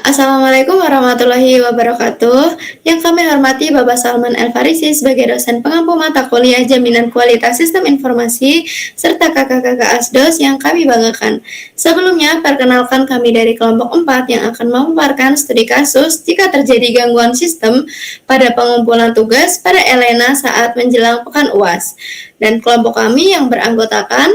Assalamualaikum warahmatullahi wabarakatuh. Yang kami hormati Bapak Salman El Farisi sebagai dosen pengampu mata kuliah Jaminan Kualitas Sistem Informasi serta kakak-kakak ASDOS yang kami banggakan. Sebelumnya, perkenalkan kami dari kelompok 4 yang akan memaparkan studi kasus jika terjadi gangguan sistem pada pengumpulan tugas pada Elena saat menjelang pekan UAS. Dan kelompok kami yang beranggotakan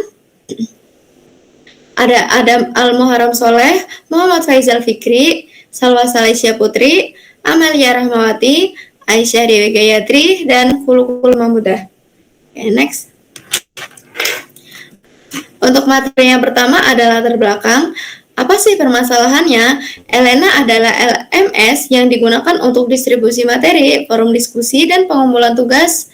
ada Adam Al-Muharram Soleh, Muhammad Faizal Fikri, Salwa Salesya Putri, Amalia Rahmawati, Aisyah Dewi Gayatri, dan Kulukul Mahmudah. Okay, next. Untuk materi yang pertama adalah latar belakang. Apa sih permasalahannya? Elena adalah LMS yang digunakan untuk distribusi materi, forum diskusi, dan pengumpulan tugas.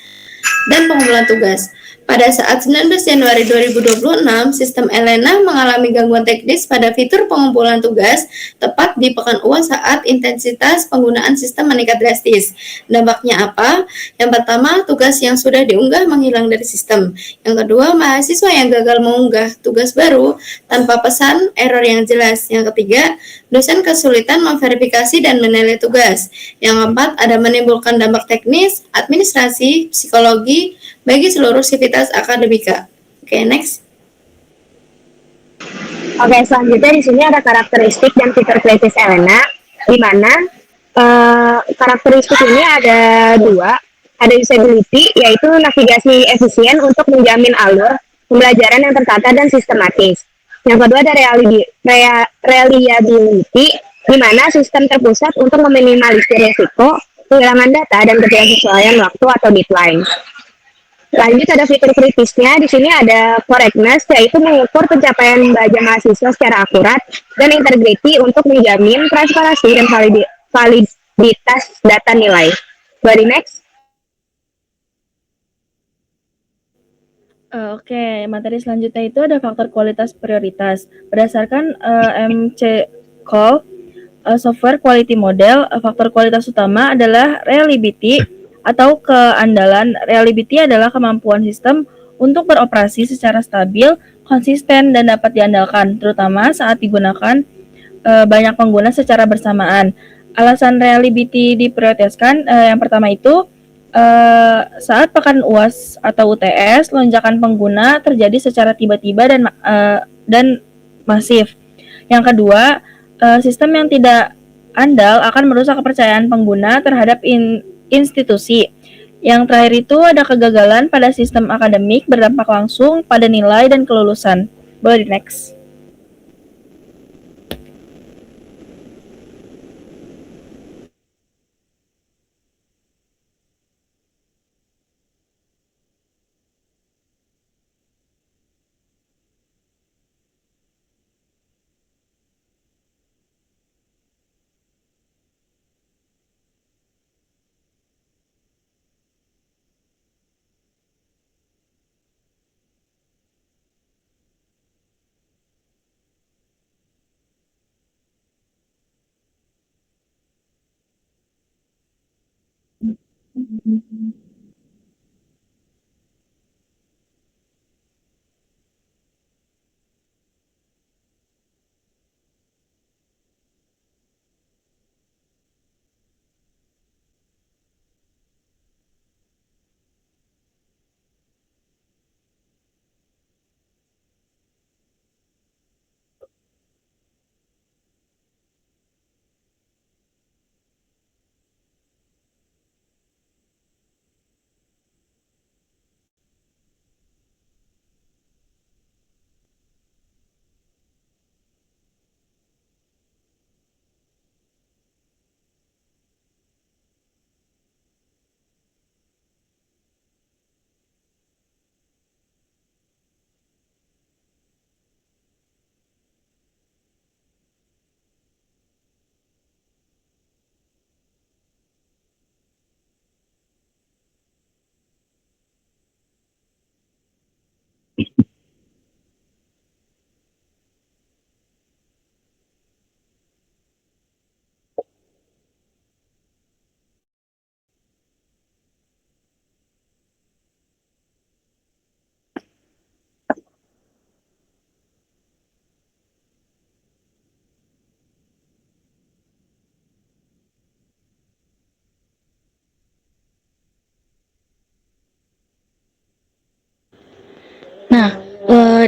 Pada saat 19 Januari 2026, sistem Elena mengalami gangguan teknis pada fitur pengumpulan tugas tepat di pekan UAS saat intensitas penggunaan sistem meningkat drastis. Dampaknya apa? Yang pertama, tugas yang sudah diunggah menghilang dari sistem. Yang kedua, mahasiswa yang gagal mengunggah tugas baru tanpa pesan error yang jelas. Yang ketiga, dosen kesulitan memverifikasi dan menilai tugas. Yang keempat, ada menimbulkan dampak teknis, administrasi, psikologi, bagi seluruh sivitas akademika. Oke, next. Oke, selanjutnya di sini ada karakteristik dan fitur kritis Elena, di mana karakteristik ini ada dua, ada usability, yaitu navigasi efisien untuk menjamin alur pembelajaran yang tertata dan sistematis. Yang kedua ada reliability, di mana sistem terpusat untuk meminimalisir risiko kehilangan data dan ketidaksesuaian waktu atau deadline. Lanjut ada fitur kritisnya, di sini ada correctness, yaitu mengukur pencapaian belajar mahasiswa secara akurat dan integrity untuk menjamin transparansi dan validitas data nilai. Body next. Oke, materi selanjutnya itu ada faktor kualitas prioritas. Berdasarkan MC Call, Software Quality Model, faktor kualitas utama adalah reliability atau keandalan. Reliability adalah kemampuan sistem untuk beroperasi secara stabil, konsisten, dan dapat diandalkan, terutama saat digunakan banyak pengguna secara bersamaan. Alasan reliability diprioritaskan, yang pertama itu, saat pekan UAS atau UTS, lonjakan pengguna terjadi secara tiba-tiba dan masif. Yang kedua, sistem yang tidak andal akan merusak kepercayaan pengguna terhadap institusi. Yang terakhir itu ada kegagalan pada sistem akademik berdampak langsung pada nilai dan kelulusan. Boleh di next.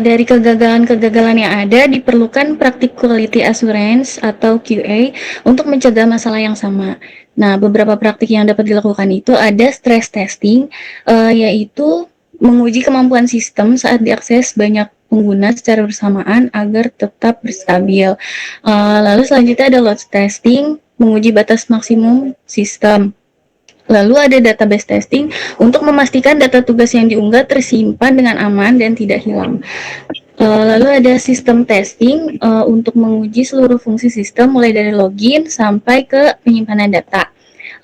dari kegagalan-kegagalan yang ada, diperlukan Practicality Assurance atau QA untuk mencegah masalah yang sama. Nah, beberapa praktik yang dapat dilakukan itu ada stress testing, yaitu menguji kemampuan sistem saat diakses banyak pengguna secara bersamaan agar tetap stabil. Lalu selanjutnya ada load testing, menguji batas maksimum sistem. Lalu ada database testing untuk memastikan data tugas yang diunggah tersimpan dengan aman dan tidak hilang. Lalu ada sistem testing untuk menguji seluruh fungsi sistem mulai dari login sampai ke penyimpanan data.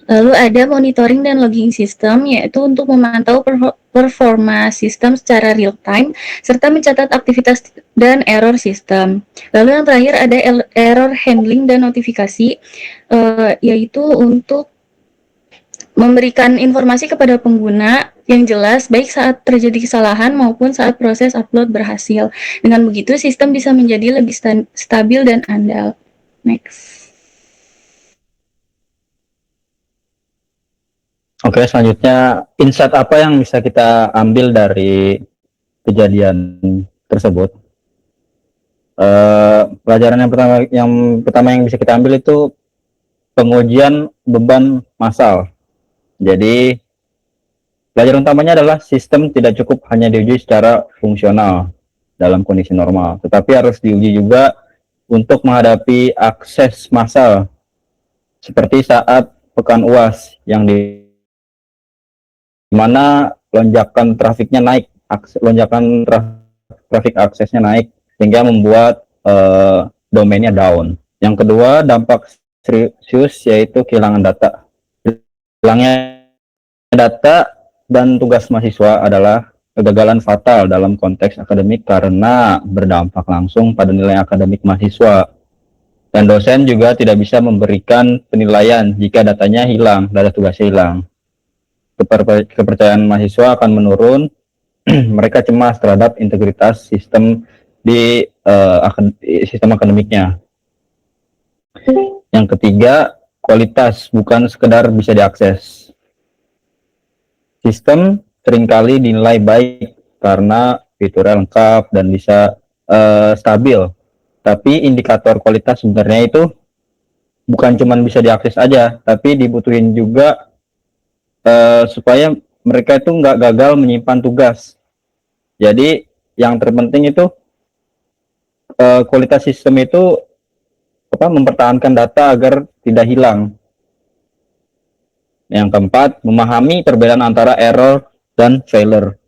Lalu ada monitoring dan logging system, yaitu untuk memantau performa sistem secara real time serta mencatat aktivitas dan error sistem. Lalu yang terakhir ada error handling dan notifikasi, yaitu untuk memberikan informasi kepada pengguna yang jelas baik saat terjadi kesalahan maupun saat proses upload berhasil. Dengan begitu sistem bisa menjadi lebih stabil dan andal. Next. Oke, selanjutnya insight apa yang bisa kita ambil dari kejadian tersebut? Pelajaran yang pertama yang bisa kita ambil itu pengujian beban massal. Jadi pelajaran utamanya adalah sistem tidak cukup hanya diuji secara fungsional dalam kondisi normal, tetapi harus diuji juga untuk menghadapi akses massal seperti saat pekan UAS yang di mana lonjakan trafiknya naik, trafik aksesnya naik sehingga membuat domainnya down. Yang kedua, dampak serius yaitu kehilangan data. Hilangnya data dan tugas mahasiswa adalah kegagalan fatal dalam konteks akademik karena berdampak langsung pada nilai akademik mahasiswa. Dan dosen juga tidak bisa memberikan penilaian jika datanya hilang, data tugasnya hilang. Kepercayaan mahasiswa akan menurun. Mereka cemas terhadap integritas sistem di sistem akademiknya. Yang ketiga, kualitas bukan sekedar bisa diakses. Sistem seringkali dinilai baik karena fiturnya lengkap dan bisa stabil. Tapi indikator kualitas sebenarnya itu bukan cuma bisa diakses aja, tapi dibutuhin juga supaya mereka itu nggak gagal menyimpan tugas. Jadi yang terpenting itu kualitas sistem itu mempertahankan data agar tidak hilang. Yang keempat, memahami perbedaan antara error dan failure.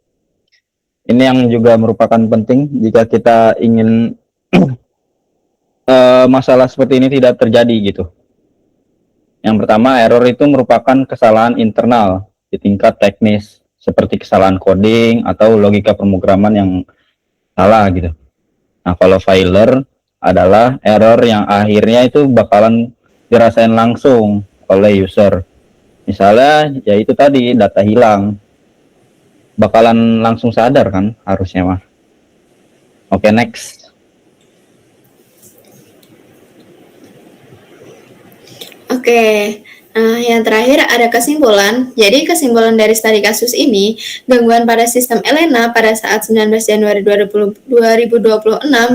Ini yang juga merupakan penting jika kita ingin masalah seperti ini tidak terjadi gitu. Yang pertama, error itu merupakan kesalahan internal di tingkat teknis seperti kesalahan coding atau logika pemrograman yang salah gitu. Nah, kalau failure adalah error yang akhirnya itu bakalan dirasain langsung oleh user. Misalnya, ya itu tadi, data hilang. Bakalan langsung sadar kan, harusnya mah. Oke, next. Oke, yang terakhir ada kesimpulan. Jadi kesimpulan dari studi kasus ini, gangguan pada sistem ELENA pada saat 19 Januari 2026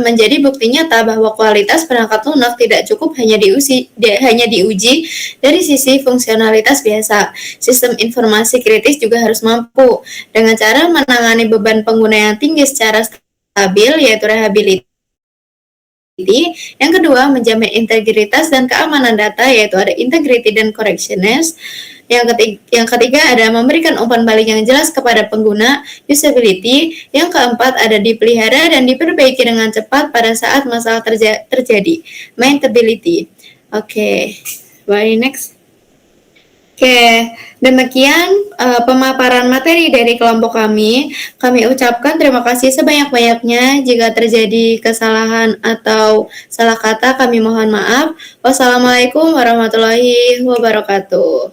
menjadi bukti nyata bahwa kualitas perangkat lunak tidak cukup hanya diuji dari sisi fungsionalitas biasa. Sistem informasi kritis juga harus mampu dengan cara menangani beban pengguna yang tinggi secara stabil, yaitu reliability. Yang kedua, menjamin integritas dan keamanan data, yaitu ada integrity dan correctness. Yang ketiga ada memberikan umpan balik yang jelas kepada pengguna, usability. Yang keempat ada dipelihara dan diperbaiki dengan cepat pada saat masalah terjadi, maintainability. Oke, next. Oke, demikian pemaparan materi dari kelompok kami. Kami ucapkan terima kasih sebanyak-banyaknya. Jika terjadi kesalahan atau salah kata, kami mohon maaf. Wassalamualaikum warahmatullahi wabarakatuh.